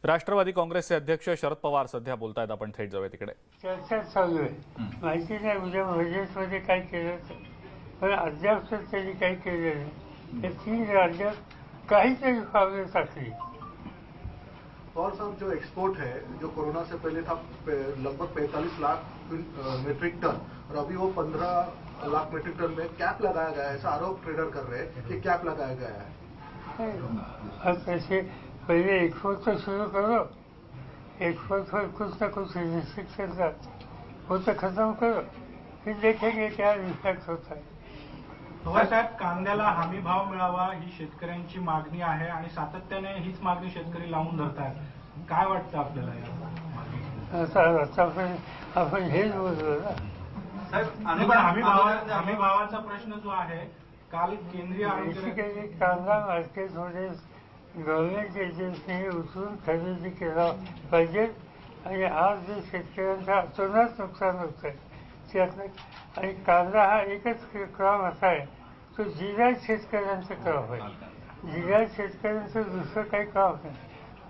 राष्ट्रवादी काँग्रेसचे अध्यक्ष शरद पवार सध्या बोलतायत. आपण थेट जाऊया तिकडे. चर्चा चालू आहे. माहिती नाही उद्या बजेटमध्ये काय केलं पण अद्याप तर त्यांनी काही केलं नाही. हे 3 राज्यात काहीतरी पावलं टाकली. और साहब, जो एक्सपोर्ट है जो कोरोना से पहले था लगभग 45 लाख मेट्रिक टन और अभी वो 15 लाख मेट्रिक टन में कैप लगाया गया है, ऐसा आरोप ट्रेडर कर रहे हैं कि कैप लगाया गया है. अब ऐसे पहले एक्सपोर्ट तो शुरू करो, एक्सपोर्ट पर कुछ ना कुछ रिस्ट्रिक्शन था वो तो खत्म करो, फिर देखेंगे क्या इफेक्ट होता है. पवार साहेब, कांद्याला हमी भाव मिळावा ही शेतकऱ्यांची मागणी आहे आणि सातत्याने हीच मागणी शेतकरी लावून धरतात. काय वाटतं आपल्याला या आतापर्यंत आपण हेच बोललो ना. साहेब, हमी भावाचा प्रश्न जो आहे, काल केंद्रीय आरोग्य बेसिकली कांदा मार्केटमध्ये गव्हर्नमेंट एजन्सीने उचलून खरेदी केला पाहिजे. आणि आज जे शेतकऱ्यांचा अतोनात नुकसान होत आहे त्यातनं, आणि कांदा हा एकच क्रॉप असा आहे तो जिल्ह्यात शेतकऱ्यांचा क्रॉप आहे. जिल्ह्यात शेतकऱ्यांचं दुसरं काही क्रॉप नाही.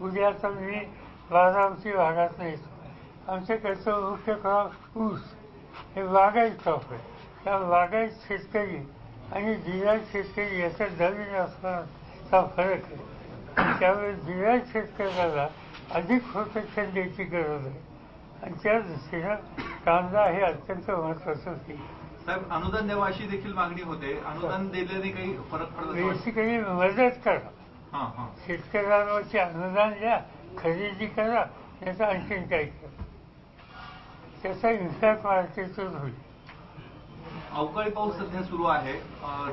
उद्या आता मी बारामती भागात नाही, आमच्याकडचं मुख्य क्रॉप ऊस हे बागायत क्रॉप आहे. त्या बागायत शेतकरी आणि जिल्ह्यात शेतकरी याच्यात जमीन असण्याचा फरक आहे. त्यामुळे जिल्ह्यात शेतकऱ्याला अधिक प्रोटेक्शन द्यायची गरज आहे आणि त्या दृष्टीनं कांदा हे अत्यंत महत्वाचं होईल. साहेब, अनुदान द्यावं अशी देखील मागणी होते. अनुदान दिल्याने काही फरक पडत नाही? बेसिकली मदत करा, शेतकऱ्यांवरची अनुदान द्या, खरेदी करा, याचा आणखीन काही करा, त्याचा इम्पॅक्ट मार्केटवर होईल. अवकाळी पाऊस सध्या सुरू आहे.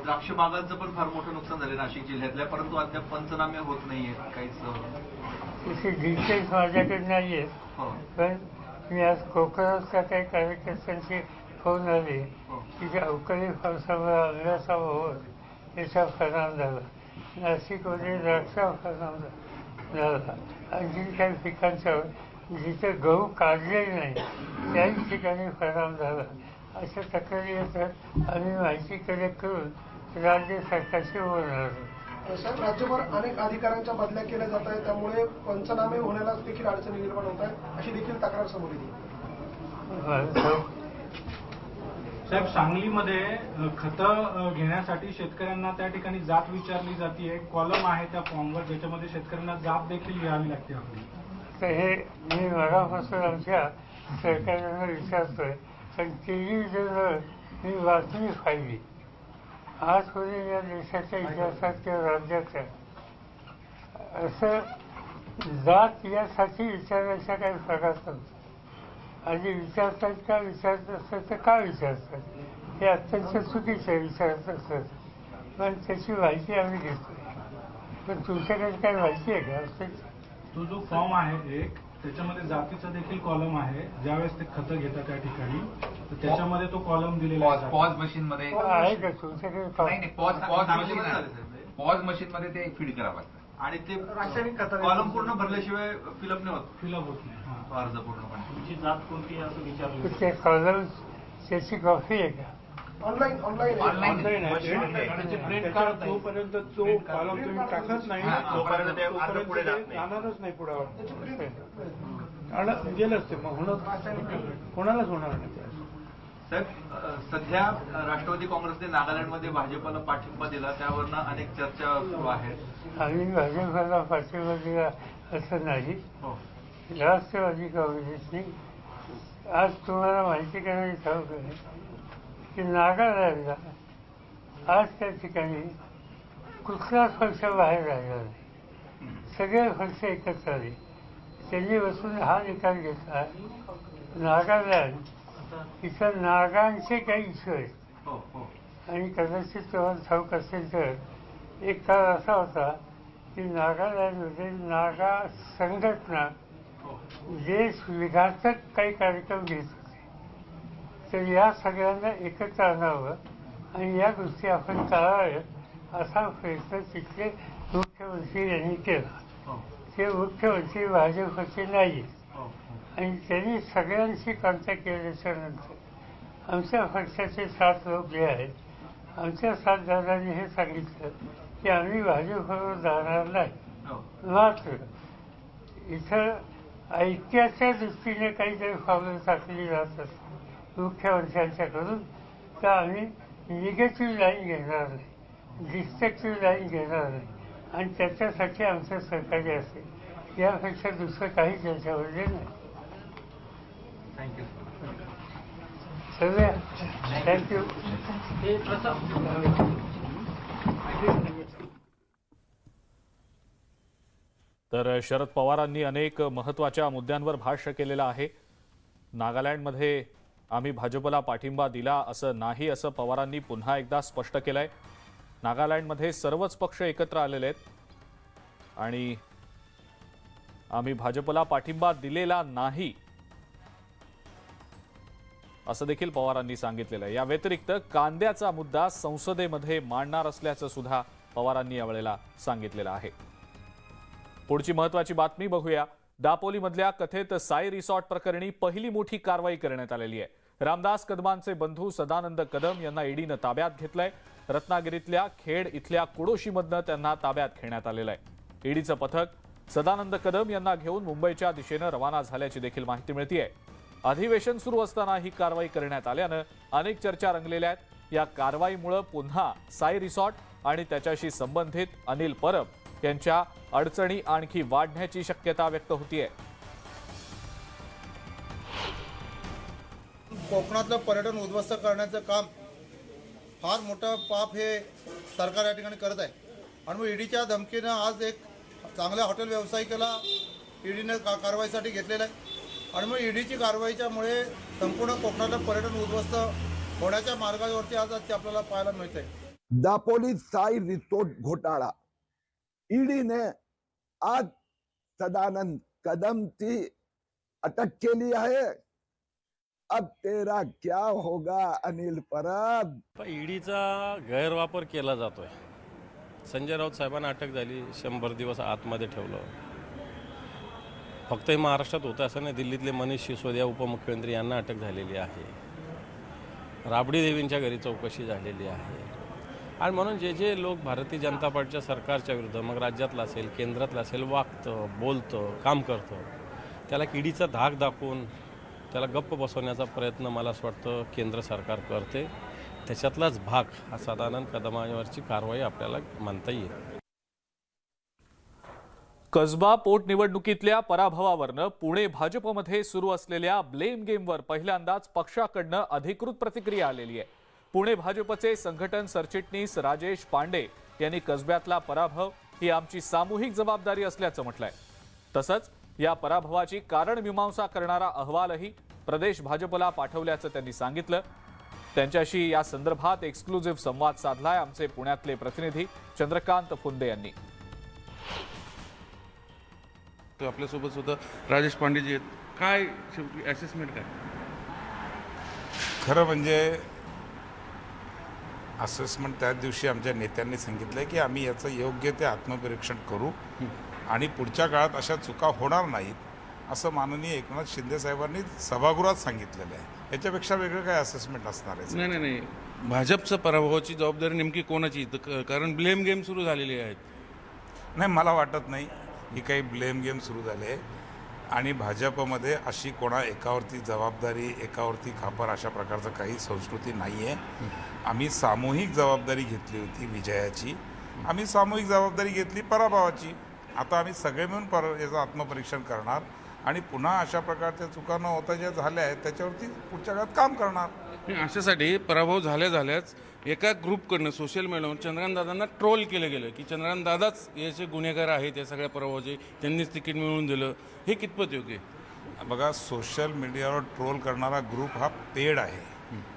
द्राक्ष बागांचं पण फार मोठं नुकसान झालं नाशिक जिल्ह्यातल्या, परंतु अद्याप पंचनामे होत नाहीये काहीच. तसे डिटेल्स माझ्याकडे नाही आहेत, हो. पण मी आज कोकणातल्या काही कार्यकर्त्यांचे फोन आले हो. की अवकाळी पावसामुळे आंब्याचा ओहोर याचा परिणाम झाला, नाशिकमध्ये द्राक्षा परिणाम झाला, आणखी काही पिकांच्यावर जिथे गहू काढलेले नाही त्याही ठिकाणी परिणाम झाला. अशा तक्रारी येतात. आम्ही माहिती कलेक्ट करून राज्य सरकारशी बोलणार आहोत. साहेब, राज्यभर अनेक अधिकाऱ्यांच्या बदल्या केल्या जात आहेत, त्यामुळे पंचनामे होण्याला देखील अडचणी निर्माण होत आहे अशी देखील तक्रार समोर येते. साहेब, सांगलीमध्ये खतं घेण्यासाठी शेतकऱ्यांना त्या ठिकाणी जात विचारली जाते. कॉलम आहे त्या फॉर्मवर ज्याच्यामध्ये शेतकऱ्यांना जात देखील लिहावी लागते आपली. तर हे मी मगापासून आमच्या सरकारला विचारतोय, पण टीव्ही जर मी बातमी पाहिली आजपर्यंत या देशाच्या इतिहासात किंवा राज्याच्या असं जात यासाठी विचारायच्या काही प्रकार नव्हतं. आणि विचारतात का, विचारत असतात तर का विचारतात, हे अत्यंत चुकीचं विचारत असतात. पण त्याची माहिती आम्ही घेतोय. पण तुमच्याकडे काही माहिती आहे का? तो जो फॉर्म आहे एक, त्याच्यामध्ये जातीचा देखील कॉलम आहे. ज्यावेळेस ते खतं घेतात त्या ठिकाणी तर त्याच्यामध्ये तो कॉलम दिलेला आहे. पॉज मशीन मध्ये आहे का तुमच्याकडे? पॉज मशीन मध्ये ते फीड करावं लागतं आणि ते रासायनिक कॉलम पूर्ण भरल्याशिवाय फिलअप नाही होत. फिलअप होत नाही. तो अर्ज पूर्णपणे. तुमची जात कोणती आहे असं विचारलं. त्या कॉलम त्याची कॉपी आहे का? ऑनलाईन प्रिंट काढत जोपर्यंत तो कॉलम तुम्ही टाकत नाही तोपर्यंत ते अर्ज पुढे जात नाही. जाणारच नाही पुढे. गेलंच ते मग कोणालाच होणार नाही. साहेब, सध्या राष्ट्रवादी काँग्रेसने नागालँडमध्ये भाजपला पाठिंबा दिला, त्यावरनं अनेक चर्चा सुरू आहेत. आम्ही भाजपला पाठिंबा दिला असं नाही. हो. राष्ट्रवादी काँग्रेसने आज तुम्हाला माहिती करायची ठाऊक आहे की नागालँडला आज त्या ठिकाणी कुठलाच पक्ष बाहेर राहिला नाही. सगळे पक्ष एकत्र आले. त्यांनी बसून हा निकाल घेतला, नागालँड इथं नागांचे काही इश्यू आहेत. हो हो. आणि कदाचित तुम्हाला ठाऊक असेल तर एक काळ असा होता की नागालँडमध्ये नागा संघटना देश विघातक काही कार्यक्रम घेत होते. तर या सगळ्यांना एकत्र आणावं आणि या गोष्टी आपण टाळाव्यात असा प्रयत्न तिथले मुख्यमंत्री यांनी केला. ते मुख्यमंत्री भाजपचे नाही आणि त्यांनी सगळ्यांशी कॉन्टॅक्ट केल्याच्या नंतर आमच्या पक्षाचे 7 लोक जे आहेत, आमच्या 7 जणांनी हे सांगितलं की आम्ही भाजपबरोबर जाणार नाही. मात्र इथं ऐक्याच्या दृष्टीने काहीतरी पावलं टाकली जात असतात मुख्यमंत्र्यांच्याकडून, तर आम्ही निगेटिव्ह लाईन घेणार नाही, डिस्ट्रक्टिव्ह लाईन घेणार नाही आणि त्याच्यासाठी आमचं सहकार्य असेल. यापेक्षा दुसरं काही त्याच्यामध्ये नाही. थँक्यू. सगळ्या थँक्यू. तर शरद पवारांनी अनेक महत्त्वाच्या मुद्द्यांवर भाष्य केलेलं आहे. नागालँडमध्ये आम्ही भाजपला पाठिंबा दिला असं नाही, असं पवारांनी पुन्हा एकदा स्पष्ट केलंय. नागालँडमध्ये सर्वच पक्ष एकत्र आलेले आहेत आणि आम्ही भाजपला पाठिंबा दिलेला नाही असं देखील पवारांनी सांगितलेलं आहे. या व्यतिरिक्त कांद्याचा मुद्दा संसदेमध्ये मांडणार असल्याचं सुद्धा पवारांनी यावेळेला सांगितलेलं आहे. पुढची महत्त्वाची बातमी बघूया. दापोलीमधल्या कथित साई रिसॉर्ट प्रकरणी पहिली मोठी कारवाई करण्यात आलेली आहे. रामदास कदमांचे बंधू सदानंद कदम यांना ईडीनं ताब्यात घेतलंय. रत्नागिरीतल्या खेड इथल्या कुडोशीमधनं त्यांना ताब्यात घेण्यात आलेलं आहे. ईडीचं पथक सदानंद कदम यांना घेऊन मुंबईच्या दिशेनं रवाना झाल्याची देखील माहिती मिळतेय. अधिवेशन सुरू असताना ही कारवाई करण्यात आल्यानं अनेक चर्चा रंगलेल्या आहेत. या कारवाईमुळे पुन्हा साई रिसॉर्ट आणि त्याच्याशी संबंधित अनिल परब यांच्या अडचणी आणखी वाढण्याची शक्यता व्यक्त होतीये. कोकणातलं पर्यटन उद्ध्वस्त करण्याचं काम फार मोठं पाप हे सरकार या ठिकाणी करत आहे. आणि मग ईडीच्या धमकीनं आज एक चांगल्या हॉटेल व्यावसायिकाला ईडीनं कारवाईसाठी घेतलेलं आहे. आणि मग ईडीची कारवाईच्यामुळे संपूर्ण कोकणातलं पर्यटन उद्ध्वस्त होण्याच्या मार्गावरती आज आपल्याला पाहायला मिळत आहे. दापोली साई रिसोर्ट घोटाळा, ईडीने आज सदानंद कदमची अटक केली आहे. अब तेरा क्या होगा अनिल परब. ईडीचा गैरवापर केला जातोय. संजय राऊत साहेबांना अटक झाली, 100 दिवस आतमध्ये ठेवलं. फक्त हे महाराष्ट्रात होतं असं नाही, दिल्लीतले मनीष सिसोदिया उपमुख्यमंत्री यांना अटक झालेली आहे. राबडी देवींच्या घरी चौकशी झालेली आहे. आणि म्हणून जे जे लोक भारतीय जनता पार्टीच्या सरकारच्या विरुद्ध, मग राज्यातलं असेल केंद्रातलं असेल, वागतं बोलतं काम करतं, त्याला ईडीचा धाक दाखवून त्याला गप्प बसवण्याचा प्रयत्न मला असं वाटतं केंद्र सरकार करते. त्याच्यातलाच भाग हा सदानंद कदमांवरची कारवाई आपल्याला मानता येईल. कसबा पोटनिवडणुकीतल्या पराभवावरनं पुणे भाजपमध्ये सुरू असलेल्या ब्लेम गेमवर पहिल्यांदाच पक्षाकडनं अधिकृत प्रतिक्रिया आलेली आहे. पुणे भाजपचे संघटन सरचिटणीस राजेश पांडे यांनी कसब्यातला पराभव ही आमची सामूहिक जबाबदारी असल्याचं म्हटलंय. तसंच या पराभवाची कारण मीमांसा करणारा अहवालही प्रदेश भाजपला पाठवल्याचं त्यांनी सांगितलं. त्यांच्याशी या संदर्भात एक्सक्लुझिव्ह संवाद साधलाय आमचे पुण्यातले प्रतिनिधी चंद्रकांत फुंदे यांनी. आपल्यासोबत सुद्धा राजेश पांडेजी आहेत. काय असेसमेंट काय? खरं म्हणजे असेसमेंट त्याच दिवशी आमच्या नेत्यांनी सांगितलं की आम्ही याचं योग्य ते आत्मपरीक्षण करू आणि पुढच्या काळात अशा चुका होणार नाहीत असं माननीय एकनाथ शिंदे साहेबांनी सभागृहात सांगितलेलं आहे. याच्यापेक्षा वेगळं काय असेसमेंट असणार आहे? नाही नाही नाही, भाजपचं पराभवाची जबाबदारी नेमकी कोणाची? कारण ब्लेम गेम सुरू झालेली आहेत. नाही, मला वाटत नाही की काही ब्लेम गेम सुरू झाले आणि भाजपमध्ये अशी कोणा एकावरती जबाबदारी, एकावरती खापर अशा प्रकारचं काही संस्कृती नाही आहे. आम्ही सामूहिक जबाबदारी घेतली होती विजयाची, आम्ही सामूहिक जबाबदारी घेतली पराभवाची. आता आम्ही सगळे मिळून याचं आत्मपरीक्षण करणार आणि पुन्हा अशा प्रकारच्या चुका न होता ज्या झाल्या आहेत त्याच्यावरती पुढच्या काळात काम करणार. अशासाठी पराभव झाल्याच एका ग्रुपकडनं सोशल मीडियावर चंद्रकांत दादांना ट्रोल केलं गेलं की चंद्रकांत दादाच याचे गुन्हेगार आहेत या सगळ्या पराभवाचे, त्यांनीच तिकीट मिळवून दिलं. हे कितपत योग्य? बघा, सोशल मीडियावर ट्रोल करणारा ग्रुप हा पेड आहे,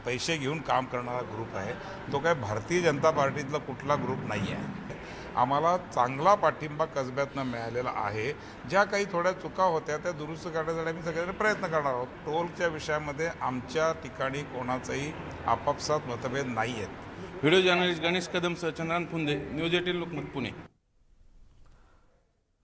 पैसे घेऊन काम करणारा ग्रुप आहे. तो काय भारतीय जनता पार्टीतला कुठला ग्रुप नाही आहे. आम्हाला चांगला पाठिंबा कसब्यातनं मिळालेला आहे. ज्या काही थोड्या चुका होत्या त्या दुरुस्त करण्यासाठी आम्ही सगळ्यांनी प्रयत्न करणार आहोत. ट्रोलच्या विषयामध्ये आमच्या ठिकाणी कोणाचाही आपापसात मतभेद नाही आहेत. व्हिडिओ जर्नलिस्ट गणेश कदमसह चंद्रकांत फुंदे, न्यूज 18 लोकमत, पुणे.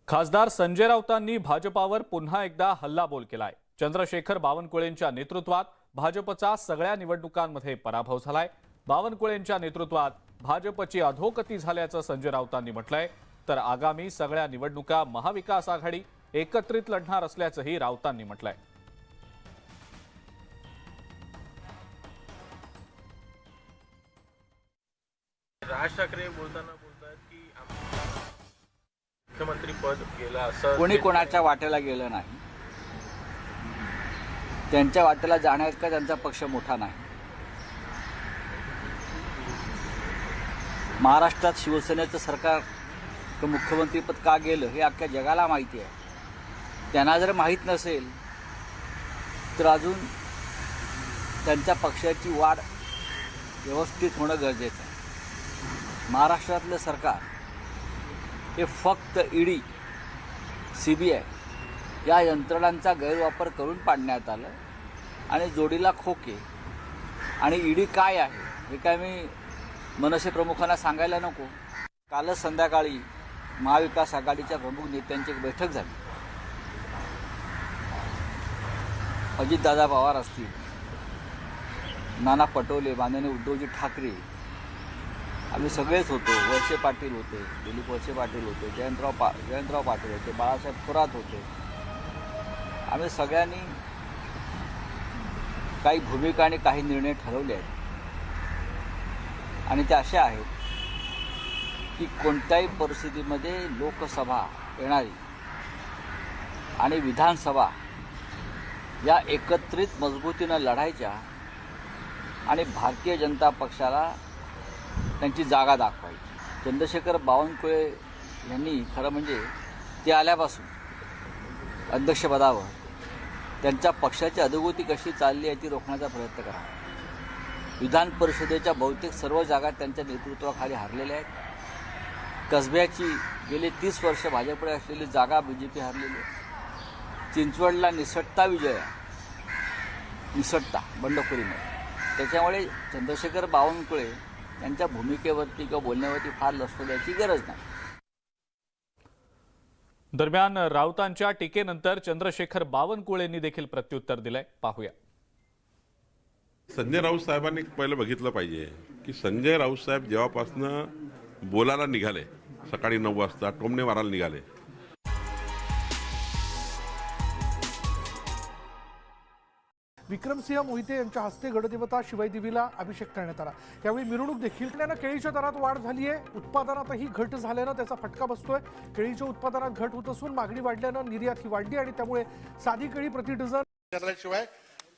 खासदार संजय राऊतांनी भाजपावर पुन्हा एकदा हल्लाबोल केलाय. चंद्रशेखर बावनकुळेंच्या नेतृत्वात भाजपचा सगळ्या निवडणुकांमध्ये पराभव झालाय. बावनकुळेंच्या नेतृत्वात भाजपची अधोगती झाल्याचं संजय राऊतांनी म्हटलंय. तर आगामी सगळ्या निवडणुका महाविकास आघाडी एकत्रित लढणार असल्याचंही राऊतांनी म्हटलंय. राज ठाकरे बोलतायत की मुख्यमंत्री पद गेलं असं कोणी कोणाच्या वाट्याला गेलं नाही. त्यांच्या वाट्याला जाण्याइतका त्यांचा पक्ष मोठा नाही. महाराष्ट्रात शिवसेनेचं सरकार मुख्यमंत्रीपद का गेलं हे अख्ख्या जगाला माहिती आहे. त्यांना जर माहीत नसेल तर अजून त्यांच्या पक्षाची वाढ व्यवस्थित होणं गरजेचं आहे. महाराष्ट्रातलं सरकार हे फक्त ईडी, CBI या यंत्रणांचा गैरवापर करून पाडण्यात आलं आणि जोडीला खोके. आणि ईडी काय आहे हे काय मी मनसे प्रमुखांना सांगायला नको. कालच संध्याकाळी महाविकास आघाडीच्या प्रमुख नेत्यांची एक बैठक झाली. अजितदादा पवार असतील, नाना पटोले, माननीय उद्धवजी ठाकरे, आम्ही सगळेच होतो. वळसे पाटील होते, दिलीप वळसे पाटील होते, जयंतराव पाटील होते, बाळासाहेब थोरात होते. आम्ही सगळ्यांनी काही भूमिका आणि काही निर्णय ठरवले आहेत आणि ते असे आहेत की कोणत्याही परिस्थितीमध्ये लोकसभा येणारी आणि विधानसभा या एकत्रित मजबूतीनं लढायच्या आणि भारतीय जनता पक्षाला त्यांची जागा दाखवायची. चंद्रशेखर बावनकुळे यांनी खरं म्हणजे ते आल्यापासून अध्यक्षपदावर त्यांच्या पक्षाची अधोगती कशी चालली याची रोखण्याचा प्रयत्न करा. विधान परिषदेच्या बहुतेक सर्व जागा त्यांच्या नेतृत्वाखाली हारलेल्या आहेत. कसब्याची गेली 30 वर्ष भाजपकडे असलेली जागा BJP हारलेली आहे. चिंचवडला निसटता विजय आहे, निसटता बंडखोरीमध्ये. त्याच्यामुळे चंद्रशेखर बावनकुळे यांच्या भूमिकेवरती किंवा बोलण्यावरती फार लक्ष द्यायची गरज नाही. दरम्यान राऊतांच्या टीकेनंतर चंद्रशेखर बावनकुळेंनी देखील प्रत्युत्तर दिलंय. पाहूया. संजय राऊत साहेबांनी पहिलं बघितलं पाहिजे की संजय राऊत साहेब जेव्हापासनं बोलायला निघाले, सकाळी 9 वाजता टोमणे मारायला निघाले, विक्रमसिंह मोहिते यांच्या हस्ते गडदेवता शिवाईदेवीला अभिषेक करण्यात आला. त्यावेळी मिरवणूक देखील. केळीच्या दरात वाढ झाली आहे. उत्पादनातही घट झाल्यानं त्याचा फटका बसतोय. केळीच्या उत्पादनात घट होत असून मागणी वाढल्यानं निर्यात ही वाढली आणि त्यामुळे साधी केळी प्रति डझन शिवाय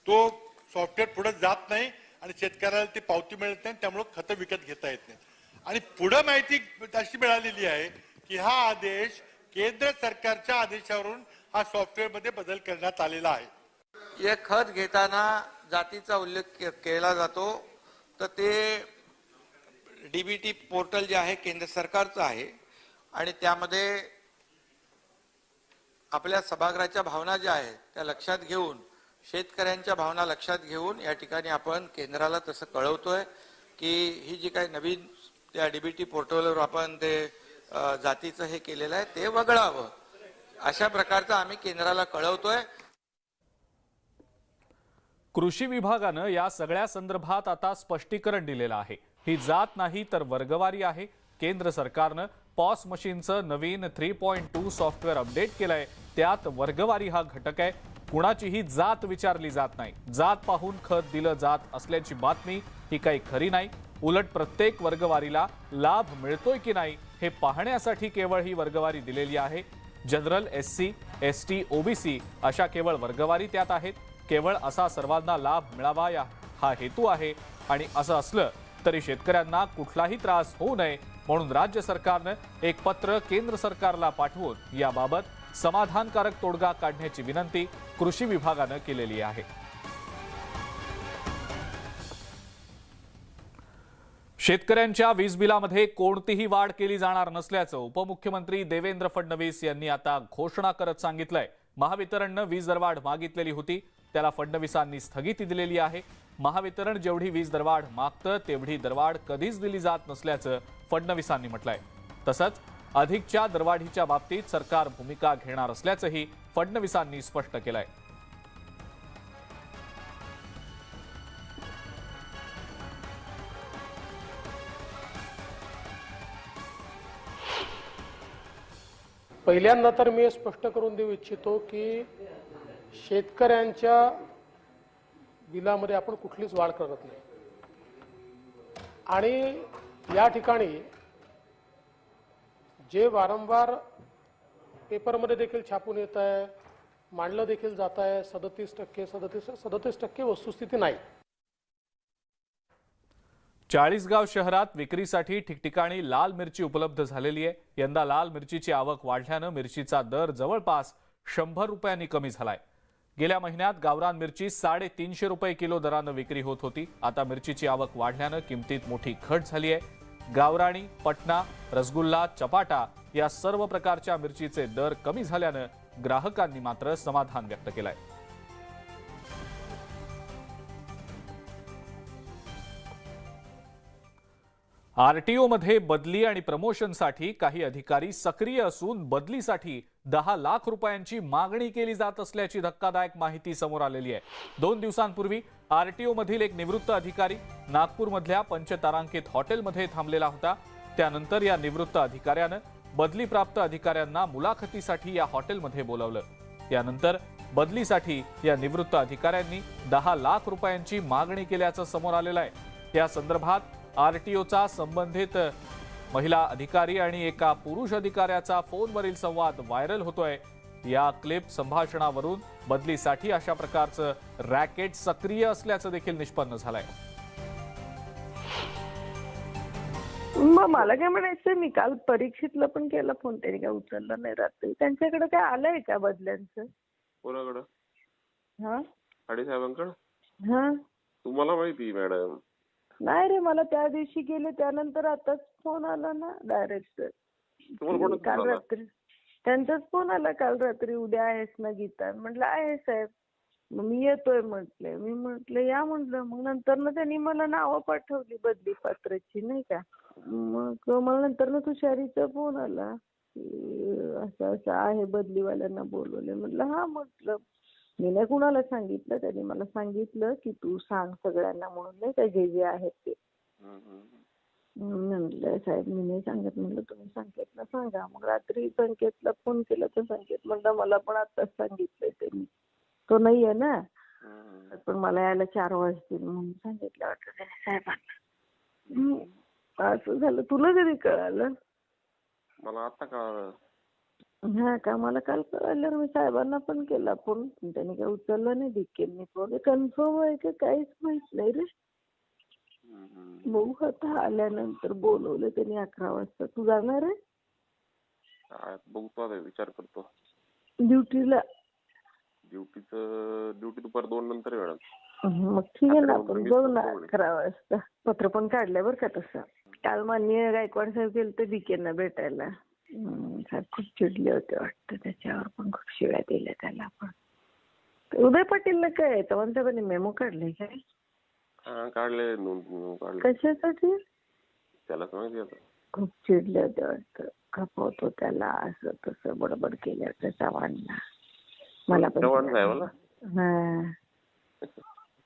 तो सॉफ्टवेअर पुढे जात नाही आणि शेतकऱ्याला ती पावती मिळत नाही. त्यामुळे खतं विकत घेता येत नाही. आणि पुढे माहिती अशी मिळालेली आहे की हा आदेश केंद्र सरकारच्या आदेशावरून हा सॉफ्टवेअर मध्ये बदल करण्यात आलेला आहे. हे खत घेताना जातीचा उल्लेख केला जातो तर ते DBT पोर्टल जे आहे केंद्र सरकारचं आहे आणि त्यामध्ये आपल्या सभागृहाच्या भावना ज्या आहेत त्या लक्षात घेऊन, शेतकऱ्यांच्या भावना लक्षात घेऊन या ठिकाणी आपण केंद्राला तसं कळवतोय की ही जी काही नवीन त्या DBT पोर्टलवर आपण ते जातीचं हे केलेलं आहे ते वगळावं, अशा प्रकारचं आम्ही केंद्राला कळवतोय. कृषी विभागानं या सगळ्या संदर्भात आता स्पष्टीकरण दिलेलं आहे. ही जात नाही तर वर्गवारी आहे. केंद्र सरकारनं पॉस मशीनचं नवीन 3.2 सॉफ्टवेअर अपडेट केलंय. त्यात वर्गवारी हा घटक आहे. कुणाचीही जात विचारली जात नाही. जात पाहून खत दिलं जात असल्याची बातमी ही काही खरी नाही. उलट प्रत्येक वर्गवारीला लाभ मिळतोय की नाही हे पाहण्यासाठी केवळ ही वर्गवारी दिलेली आहे. जनरल, SC, ST, OBC अशा केवळ वर्गवारी त्यात आहेत. केवळ असा सर्वांना लाभ मिळावा हा हेतू आहे. आणि असं असलं तरी शेतकऱ्यांना कुठलाही त्रास होऊ नये म्हणून राज्य सरकारनं एक पत्र केंद्र सरकारला पाठवून याबाबत समाधानकारक तोडगा काढण्याची विनंती कृषी विभागानं केलेली आहे. शेतकऱ्यांच्या वीज बिलामध्ये कोणतीही वाढ केली जाणार नसल्याचं उपमुख्यमंत्री देवेंद्र फडणवीस यांनी आता घोषणा करत सांगितलंय. महावितरणनं वीज दरवाढ मागितलेली होती, त्याला फडणवीसांनी स्थगिती दिलेली आहे. महावितरण जेवढी वीज दरवाढ मागतं तेवढी दरवाढ कधीच दिली जात नसल्याचं फडणवीसांनी म्हटलंय. तसंच अधिकच्या दरवाढीच्या बाबतीत सरकार भूमिका घेणार असल्याचंही फडणवीसांनी स्पष्ट केलंय. पहिल्यांदा तर मी हे स्पष्ट करून देऊ इच्छितो की शेतकऱ्यांच्या बिलामध्ये आपण कुठलीच वाढ करत नाही आणि या ठिकाणी जे वारंवार पेपरमध्ये देखील छापून येत आहे, मांडलं देखील जात आहे 37% वस्तुस्थिती नाही. चाळीसगाव शहरात विक्रीसाठी ठिकठिकाणी लाल मिरची उपलब्ध झालेली आहे. यंदा लाल मिरचीची आवक वाढल्यानं मिरचीचा दर जवळपास 100 रुपयांनी कमी झालाय. गेल्या महिन्यात गावरान मिरची 350 रुपये किलो दरानं विक्री होत होती. आता मिरचीची आवक वाढल्यानं किमतीत मोठी घट झाली आहे. गावराणी, पटना, रसगुल्ला, चपाटा या सर्व प्रकारच्या मिरचीचे दर कमी झाल्यानं ग्राहकांनी मात्र समाधान व्यक्त केलंय. आरटीओ मध्ये बदली आणि प्रमोशनसाठी काही अधिकारी सक्रिय असून बदलीसाठी 10 लाख रुपयांची मागणी केली जात असल्याची धक्कादायक माहिती समोर आलेली आहे. 2 दिवसांपूर्वी आरटीओ मधील एक निवृत्त अधिकारी नागपूरमधल्या पंचतारांकित हॉटेलमध्ये थांबलेला होता. त्यानंतर या निवृत्त अधिकाऱ्यानं बदलीप्राप्त अधिकाऱ्यांना मुलाखतीसाठी या हॉटेलमध्ये बोलावलं. त्यानंतर बदलीसाठी या निवृत्त अधिकाऱ्यांनी 10 लाख रुपयांची मागणी केल्याचं समोर आलेलं आहे. या संदर्भात आरटीओचा संबंधित महिला अधिकारी आणि एका पुरुष अधिकाऱ्याचा फोनवरील संवाद व्हायरल होतोय. या क्लिप संभाषणावरून बदलीसाठी अशा प्रकारचं रॅकेट सक्रिय असल्याचं देखील निष्पन्न झालंय. मग मला काय म्हणायचं, मी काल परीक्षितला पण केला फोन, त्याने काय उचलला नाही. रात्री त्यांच्याकडे काय आलंय का बदल्यांचं? कोणाकडं? हा खाडे साहेबांकडं? हा तुम्हाला माहिती मॅडम? नाही रे, मला त्या दिवशी गेले त्यानंतर आताच फोन आला ना डायरेक्ट. काल रात्री त्यांचाच फोन आला काल रात्री, उद्या आहेस ना गीता? म्हटलं आहे साहेब. मग मी येतोय म्हटले. मी म्हटलं या म्हटलं. मग नंतर ना त्यांनी मला नावं पाठवली बदली पात्राची नाही का. मग मला नंतर ना तुषारीचा फोन आला की असं असं आहे, बदलीवाल्यांना बोलवले. म्हटलं हा. म्हटलं मी नाही कुणाला सांगितलं, त्यांनी मला सांगितलं की तू सांग सगळ्यांना म्हणून नाही का, जे जे आहेत ते. म्हटलं साहेब मी नाही सांगत. म्हटलं तुम्ही संकेतला सांगा. मग रात्री संकेतला फोन केला तर संकेत म्हटलं मला पण आताच सांगितलंय त्यांनी, तो नाहीये ना पण मला यायला 4 वाजतील म्हणून सांगितलं वाटतं त्याने साहेबांना. असं झालं. तुला कधी कळालं? मला आता कळालं. हा का? मला काल कळालं. मी साहेबांना पण केला फोन, त्यांनी काय उचलला नाही. डिकेल फोन कन्फर्म आहे का काहीच माहित नाही रे. बघू आता आल्यानंतर बोलवलं त्यांनी 11 वाजता. तू जाणार आहे? बघतो, विचार करतो. ड्युटीला? ड्युटी दुपार 2 नंतर मॅडम. मग ठीक आहे ना, आपण जाऊ ना 11 वाजता. पत्र पण काढलंय बरं का तसं. काल माननीय गायकवाड साहेब गेले तर डिकेंना भेटायला. साहेब खूप चिडले होते वाटतं, त्याच्यावर पण खूप शिव्या दिल्या त्याला पण. उदय पाटीलला काय चव्हाण साहेबांनी मेमो काढले काय? काढले. कशासाठी? त्यालाच माहिती आता. खूप चिडले होते वाटतं, खपवतो त्याला असं तसं बडबड केलं होतं चव्हाणला. मला पण हा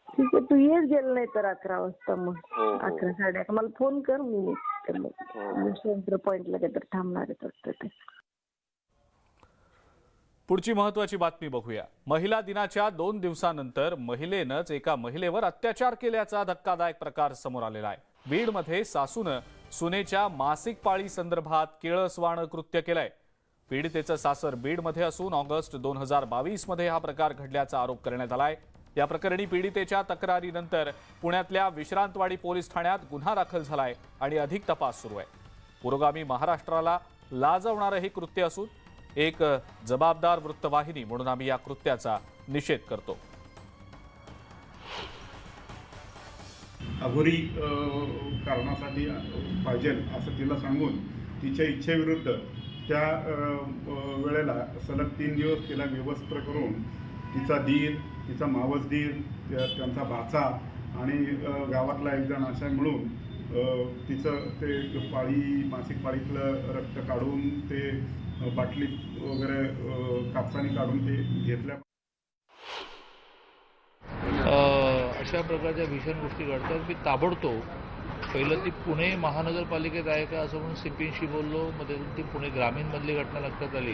ठीक आहे. तू येत गेलं नाही तर 11 वाजता मग 11 साडे मला फोन कर. मी सेंटर पॉइंटला काहीतरी थांबणार आहे ते. पुढची महत्वाची बातमी बघूया. महिला दिनाच्या 2 दिवसानंतर महिलेनंच एका महिलेवर अत्याचार केल्याचा धक्कादायक प्रकार समोर आलेला आहे. बीडमध्ये सासूनं सुनेच्या मासिक पाळी संदर्भात किळसवाणं कृत्य केलंय. पीडितेचं सासर बीडमध्ये असून ऑगस्ट 2022 मध्ये हा प्रकार घडल्याचा आरोप करण्यात आलाय. या प्रकरणी पीडितेच्या तक्रारीनंतर पुण्यातल्या विश्रांतवाडी पोलीस ठाण्यात गुन्हा दाखल झालाय आणि अधिक तपास सुरू आहे. पुरोगामी महाराष्ट्राला लाजवणारं हे कृत्य असून एक जबाबदार वृत्तवाहिनी म्हणून आम्ही या कृत्याचा निषेध करतो. अघोरी कारणासाठी पाहिजे असं तिला सांगून तिच्या इच्छेविरुद्ध त्या वेळेला सलग 3 दिवस तिला विवस्त्र करून तिचा दीर, तिचा मावस दीर, त्यांचा भाचा आणि गावातला एक जण अशा मिळून तिचं ते मासिक पाळीतलं रक्त काढून ते बाटलीत वगैरे कापसाने काढून ते घेतल्या. अशा प्रकारच्या भीषण गोष्टी घडतात. मी ताबडतोब पहिलं ती पुणे महानगरपालिकेत आहे का असं म्हणून सीपींशी बोललो, मध्ये ती पुणे ग्रामीणमधली घटना लक्षात आली.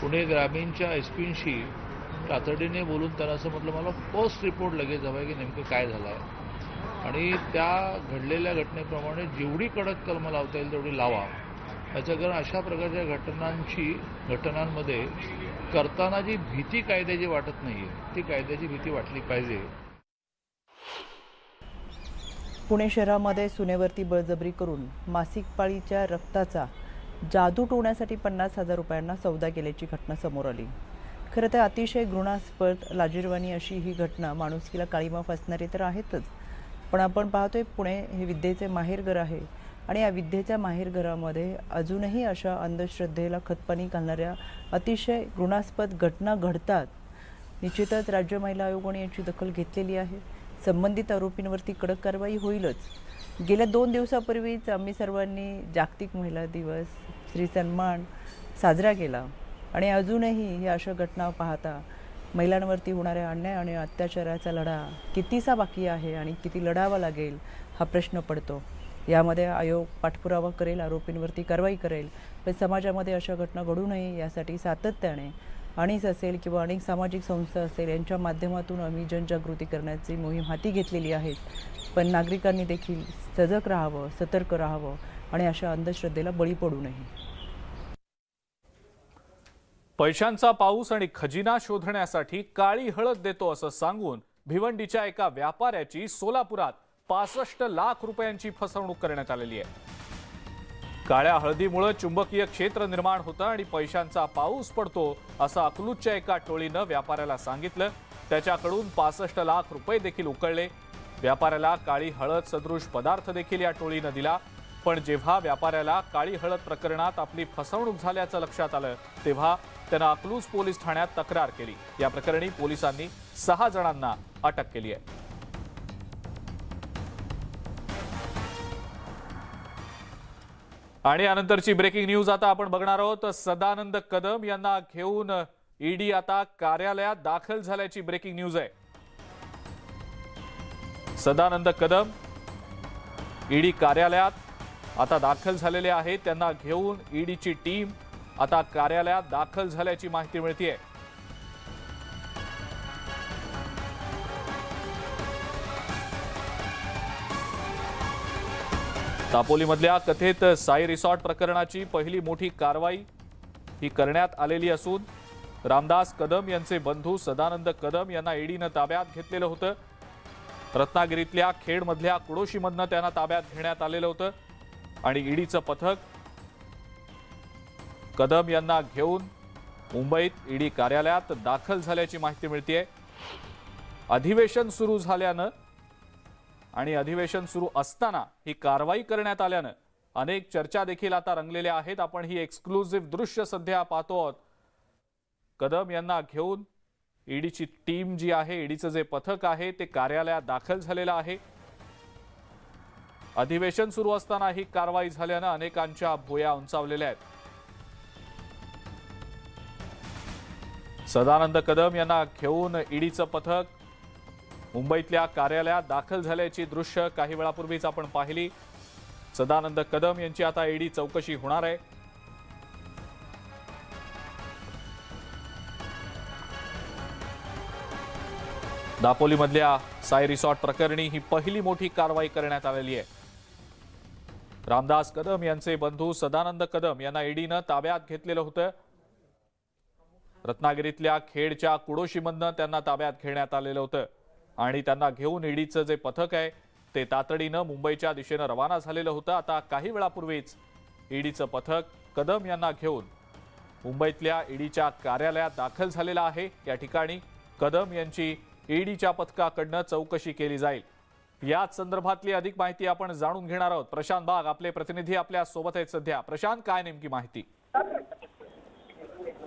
पुणे ग्रामीणच्या एसपींशी तातडीने बोलून त्यांना असं म्हटलं मला फर्स्ट रिपोर्ट लगेच हवा आहे की नेमकं काय झालं आहे आणि त्या घडलेल्या घटनेप्रमाणे जेवढी कडक कलमं लावता येईल तेवढी लावा. याचं कारण अशा प्रकारच्या घटनांमध्ये करताना जी भीती कायद्याची वाटत नाही आहे ती कायद्याची भीती वाटली पाहिजे. पुणे शहरामध्ये सुनेवरती बळजबरी करून मासिक पाळीच्या रक्ताचा जादू टोण्यासाठी 50,000 रुपयांना सौदा केल्याची घटना समोर आली. खरं तर अतिशय घृणास्पद लाजिरवाणी अशी ही घटना माणुसकीला काळीमा फासणारी तर आहेतच, पण आपण पाहतोय पुणे हे विद्येचे माहेरघर आहे आणि या विद्येच्या माहेरघरामध्ये अजूनही अशा अंधश्रद्धेला खतपाणी घालणाऱ्या अतिशय घृणास्पद घटना घडतात. निश्चितच राज्य महिला आयोगाने याची दखल घेतलेली आहे. संबंधित आरोपींवरती कडक कारवाई होईलच. गेल्या 2 दिवसापूर्वीच आम्ही सर्वांनी जागतिक महिला दिवस स्त्री सन्मान साजरा केला आणि अजूनही ही अशा घटना पाहता महिलांवरती होणाऱ्या अन्याय आणि अत्याचाराचा लढा कितीसा बाकी आहे आणि किती लढावा लागेल हा प्रश्न पडतो. यामध्ये आयोग पाठपुरावा करेल, आरोपींवरती कारवाई करेल, पण समाजामध्ये अशा घटना घडू नये यासाठी सातत्याने अणीस असेल किंवा अनेक सामाजिक संस्था असेल यांच्या माध्यमातून आम्ही जनजागृती करण्याची मोहीम हाती घेतलेली आहे. पण नागरिकांनी देखील सजग राहावं, सतर्क राहावं आणि अशा अंधश्रद्धेला बळी पडू नये. पैशांचा पाऊस आणि खजिना शोधण्यासाठी काळी हळद देतो असं सांगून भिवंडीच्या एका व्यापाऱ्याची सोलापुरात 65 लाख रुपयांची फसवणूक करण्यात आलेली आहे. काळ्या हळदीमुळे चुंबकीय क्षेत्र निर्माण होतं आणि पैशांचा पाऊस पडतो असं अकलूजच्या एका टोळीनं व्यापाऱ्याला सांगितलं. त्याच्याकडून 65 लाख रुपये देखील उकळले. व्यापाऱ्याला काळी हळद सदृश पदार्थ देखील या टोळीनं दिला. पण जेव्हा व्यापाऱ्याला काळी हळद प्रकरणात आपली फसवणूक झाल्याचं लक्षात आलं तेव्हा त्यानं अकलूज पोलीस ठाण्यात तक्रार केली. या प्रकरणी पोलिसांनी 6 जणांना अटक केली आहे. आणि यानंतरची ब्रेकिंग न्यूज आता आपण बघणार आहोत. सदानंद कदम यांना घेऊन ईडी आता कार्यालयात दाखल झाल्याची ब्रेकिंग न्यूज आहे. सदानंद कदम ईडी कार्यालयात आता दाखल झालेले आहेत. त्यांना घेऊन ईडीची टीम आता कार्यालयात दाखल झाल्याची माहिती मिळतेय. दापोलीमधल्या कथित साई रिसॉर्ट प्रकरणाची पहिली मोठी कारवाई ही करण्यात आलेली असून रामदास कदम यांचे बंधू सदानंद कदम यांना ईडीनं ताब्यात घेतलेलं होतं. रत्नागिरीतल्या खेडमधल्या कुडोशीमधनं त्यांना ताब्यात घेण्यात आलेलं होतं आणि ईडीचं पथक कदम यांना घेऊन मुंबईत ईडी कार्यालयात दाखल झाल्याची माहिती मिळतेय. अधिवेशन सुरू झाल्यानं आणि अधिवेशन सुरू असताना ही कारवाई करण्यात आल्यानं अनेक चर्चा देखील आता रंगलेल्या आहेत. आपण ही एक्सक्लुझिव्ह दृश्य सध्या पाहतो आहोत. कदम यांना घेऊन ईडीची टीम जी आहे, ईडीचं जे पथक आहे ते कार्यालयात दाखल झालेलं आहे. अधिवेशन सुरू असताना ही कारवाई झाल्यानं अनेकांच्या भुवया उंचावलेल्या आहेत. सदानंद कदम यांना घेऊन ईडीचं पथक मुंबईतल्या कार्यालयात दाखल झाल्याची दृश्य काही वेळापूर्वीच आपण पाहिली. सदानंद कदम यांची आता ईडी चौकशी होणार आहे. दापोलीमधल्या साई रिसॉर्ट प्रकरणी ही पहिली मोठी कारवाई करण्यात आलेली आहे. रामदास कदम यांचे बंधू सदानंद कदम यांना ईडीनं ताब्यात घेतलेलं होतं. रत्नागिरीतल्या खेडच्या कुडोशीमधनं त्यांना ताब्यात घेण्यात आलेलं होतं आणि त्यांना घेऊन ईडीचं जे पथक आहे ते तातडीनं मुंबईच्या दिशेनं रवाना झालेलं होतं. आता काही वेळापूर्वीच ईडीचं पथक कदम यांना घेऊन मुंबईतल्या ईडीच्या कार्यालयात दाखल झालेलं आहे. या ठिकाणी कदम यांची ईडीच्या पथकाकडनं चौकशी केली जाईल. याच संदर्भातली अधिक माहिती आपण जाणून घेणार आहोत. प्रशांत बाग आपले प्रतिनिधी आपल्या सोबत आहेत सध्या. प्रशांत, काय नेमकी माहिती?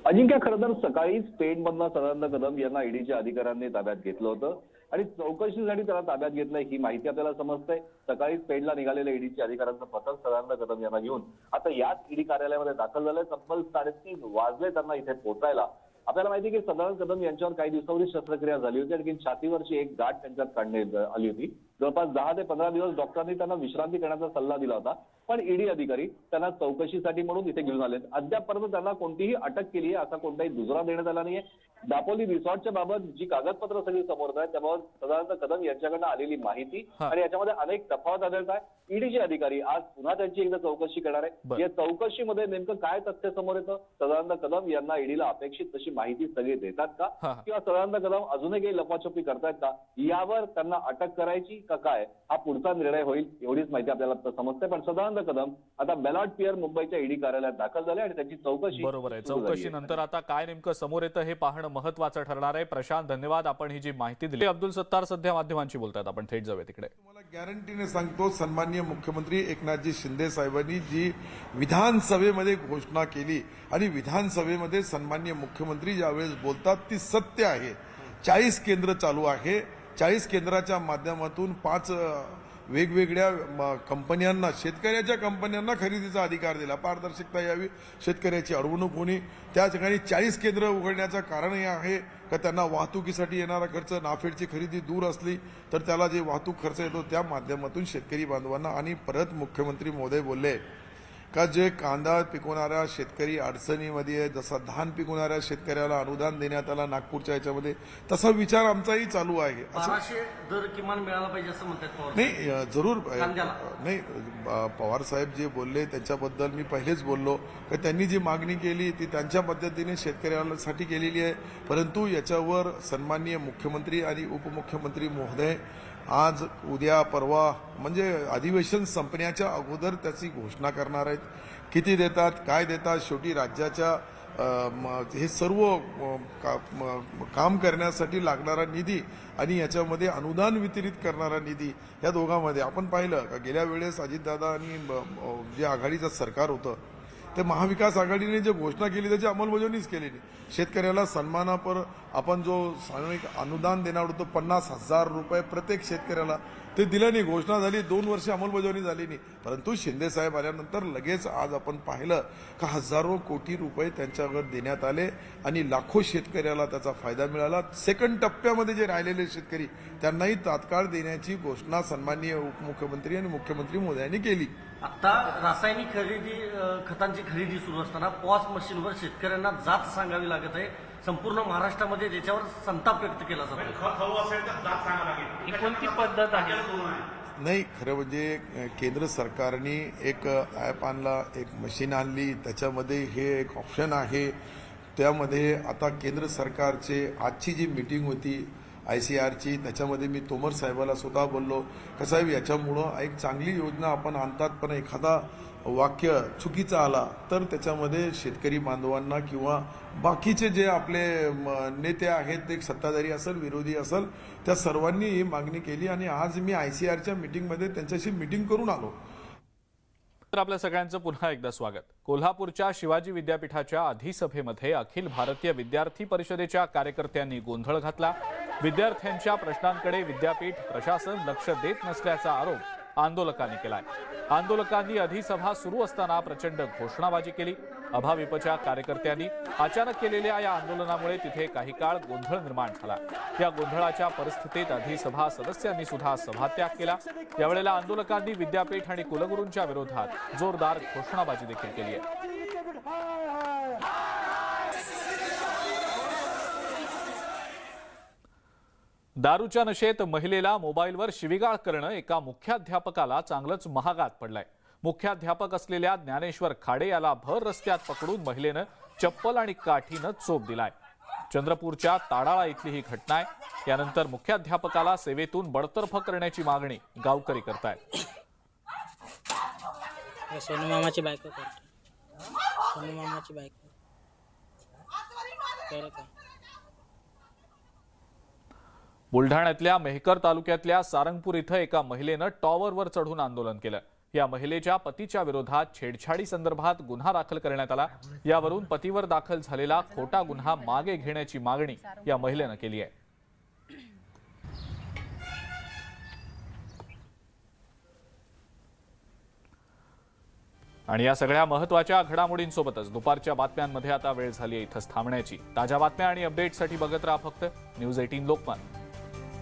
अजिंक्य, खरं तर सकाळीच पेणमधनं सदानंद कदम यांना ईडीच्या अधिकाऱ्यांनी ताब्यात घेतलं होतं आणि चौकशीसाठी त्याला ताब्यात घेतलंय ही माहिती आपल्याला समजते. सकाळीच पेणला निघालेल्या ईडीच्या अधिकाऱ्यांचं पथक सदानंद कदम यांना घेऊन आता याच ईडी कार्यालयामध्ये दाखल झालंय. तब्बल 3:30 वाजले त्यांना इथे पोहोचायला. आपल्याला माहिती की सदानंद कदम यांच्यावर काही दिवसापूर्वी शस्त्रक्रिया झाली होती आणि छातीवरची एक गाठ त्यांच्यात काढण्यात आली होती. जवळपास 10 ते 15 दिवस डॉक्टरांनी त्यांना विश्रांती करण्याचा सल्ला दिला होता, पण ईडी अधिकारी त्यांना चौकशीसाठी म्हणून इथे घेऊन आलेत. अद्यापपर्यंत त्यांना कोणतीही अटक केली आहे असा कोणताही दुजोरा देण्यात आला नाहीये. दापोली रिसॉर्टच्या बाबत जी कागदपत्र सगळी समोर आहेत त्याबाबत सदानंद कदम यांच्याकडनं आलेली माहिती आणि याच्यामध्ये अनेक तफावत आढळत आहे. ईडीचे अधिकारी आज पुन्हा त्यांची एकदा चौकशी करणार आहे. या चौकशीमध्ये नेमकं काय तथ्य समोर येतं, सदानंद कदम यांना ईडीला अपेक्षित तशी माहिती सगळी देतात का, किंवा सदानंद कदम अजूनही काही लपाछपी करतायत का, यावर त्यांना अटक करायची का काय हा पुढचा निर्णय होईल. एवढीच माहिती आपल्याला आता समजते. पण सदानंद कदम आता बेलाट पियर मुंबईच्या ईडी कार्यालयात दाखल झाले आणि त्याची चौकशी बरोबर आहे. चौकशीनंतर आता काय नेमकं समोर येतं हे पाहणं महत्त्वाचं ठरणार आहे. प्रशांत, धन्यवाद, आपण ही जी माहिती दिली. अब्दुल सत्तार सध्या माध्यमांशी बोलतात, आपण थेट जाऊया तिकडे. गॅरंटीने सांगतो, सन्माननीय मुख्यमंत्री एकनाथजी शिंदे साहेबांनी जी विधानसभेमध्ये घोषणा केली आणि विधानसभेमध्ये सन्माननीय मुख्यमंत्री ज्यावेळेस बोलतात ती सत्य आहे. 40 केंद्र चालू आहे. 40 केंद्राच्या माध्यमातून 5 वेगवेगळ्या कंपन्यांना, शेतकऱ्याच्या कंपन्यांना खरेदीचा अधिकार दिला. पारदर्शकता यावी, शेतकऱ्याची अडवणूक होणे. त्या ठिकाणी 40 केंद्र उघडण्याचं कारण हे आहे का त्यांना वाहतुकीसाठी येणारा खर्च, नाफेडची खरेदी दूर असली तर त्याला जे वाहतूक खर्च येतो त्या माध्यमातून शेतकरी बांधवांना. आणि परत मुख्यमंत्री महोदय बोलले का जे कांदा पिकवणाऱ्या शेतकरी अडचणीमध्ये आहे, जसा धान पिकवणाऱ्या शेतकऱ्याला अनुदान देण्यात आला नागपूरच्या याच्यामध्ये, तसा विचार आमचाही चालू आहे. 1200 दर किमान मिळाला पाहिजे असं म्हणतात. नाही, जरूर नाही. पवार साहेब जे बोलले त्याच्याबद्दल मी पहिलेच बोललो की त्यांनी जी मागणी केली ती त्यांच्या पद्धतीने शेतकऱ्यासाठी केलेली आहे. परंतु याच्यावर सन्माननीय मुख्यमंत्री आणि उपमुख्यमंत्री महोदय आज उद्या परवा म्हणजे अधिवेशन संपण्याच्या अगोदर त्याची घोषणा करणार आहेत. किती देतात, काय देतात, शेवटी राज्याच्या हे सर्व काम करण्यासाठी लागणारा निधी आणि याच्यामध्ये अनुदान वितरित करणारा निधी, या दोघांमध्ये आपण पाहिलं का गेल्या वेळेस अजितदादा आणि जे आघाडीचं सरकार होतं ते महाविकास आघाडीने जे घोषणा केली त्याची अंमलबजावणीच केली नाही. शेतकऱ्याला सन्मानापर आपण जो सामूहिक अनुदान देणार होतो 50,000 रुपये प्रत्येक शेतकऱ्याला, ते दिलं नाही. घोषणा झाली, 2 वर्ष अंमलबजावणी झाली नाही. परंतु शिंदे साहेब आल्यानंतर लगेच आज आपण पाहिलं का हजारो कोटी रुपये त्यांच्यावर देण्यात आले आणि लाखो शेतकऱ्याला त्याचा फायदा मिळाला. सेकंड टप्प्यामध्ये जे राहिलेले शेतकरी त्यांनाही तात्काळ देण्याची घोषणा सन्माननीय उपमुख्यमंत्री आणि मुख्यमंत्री मोदयांनी केली. आता रासायनिक खतांची खरेदी सुरू असताना पॉस मशीनवर शेतकऱ्यांना जात सांगावी लागत आहे. संपूर्ण महाराष्ट्रामध्ये त्याच्यावर संताप व्यक्त केला जातो. ही कोणती पद्धत आहे? नाही, खरं म्हणजे केंद्र सरकारने एक ॲप आणला, एक मशीन आणली, त्याच्यामध्ये हे एक ऑप्शन आहे. त्यामध्ये आता केंद्र सरकारचे आजची जी मीटिंग होती ICRची, त्याच्यामध्ये मी तोमर साहेबाला सुद्धा बोललो का साहेब याच्यामुळं एक चांगली योजना आपण आणतात, पण एखादा वाक्य चुकीचा आला तर त्याच्यामध्ये शेतकरी बांधवांना किंवा बाकीचे जे आपले नेते आहेत, ते सत्ताधारी असेल विरोधी असेल, त्या सर्वांनी ही मागणी केली आणि आज मी ICRच्या मीटिंगमध्ये त्यांच्याशी मीटिंग करून आलो. तर आपल्या सगळ्यांचं पुन्हा एकदा स्वागत. कोल्हापूरच्या शिवाजी विद्यापीठाच्या अधिसभेमध्ये अखिल भारतीय विद्यार्थी परिषदेच्या कार्यकर्त्यांनी गोंधळ घातला. विद्यार्थ्यांच्या प्रश्नांकडे विद्यापीठ प्रशासन लक्ष देत नसल्याचा आरोप आंदोलकांनी केलाय. आंदोलकांनी अधिसभा सुरू असताना प्रचंड घोषणाबाजी केली. अभाविपच्या कार्यकर्त्यांनी अचानक केलेल्या या आंदोलनामुळे तिथे काही काळ गोंधळ निर्माण झाला. या गोंधळाच्या परिस्थितीत अधिसभा सदस्यांनी सुद्धा सभात्याग केला. यावेळेला आंदोलकांनी विद्यापीठ आणि कुलगुरूंच्या विरोधात जोरदार घोषणाबाजी देखील केली आहे. दारूच्या नशेत महिलेला मोबाईलवर शिवीगाळ करणं एका मुख्याध्यापकाला चांगलंच महागात पडलंय. मुख्याध्यापक असलेल्या ज्ञानेश्वर खाडे याला भर रस्त्यात पकडून महिलेनं चप्पल आणि काठीनं चोप दिलाय. चंद्रपूरच्या ताडाळा इथली ही घटना आहे. यानंतर मुख्याध्यापकाला सेवेतून बडतर्फ करण्याची मागणी गावकरी करतायत. सोनू मामाची बायको करतो. सोनू मामाची बायको करतो. बुलढाण्यातल्या मेहकर तालुक्यातल्या सारंगपूर इथं एका महिलेनं टॉवरवर चढून आंदोलन केलं. या महिलेच्या पतीच्या विरोधात छेडछाडी संदर्भात गुन्हा दाखल करण्यात आला. यावरून पतीवर दाखल झालेला खोटा गुन्हा मागे घेण्याची मागणी या महिलेनं केली आहे. आणि या सगळ्या महत्त्वाच्या घडामोडींसोबतच दुपारच्या बातम्यांमध्ये आता वेळ झाली आहे इथंच थांबण्याची. ताज्या बातम्या आणि अपडेट्ससाठी बघत राहा फक्त न्यूज 18 लोकमत.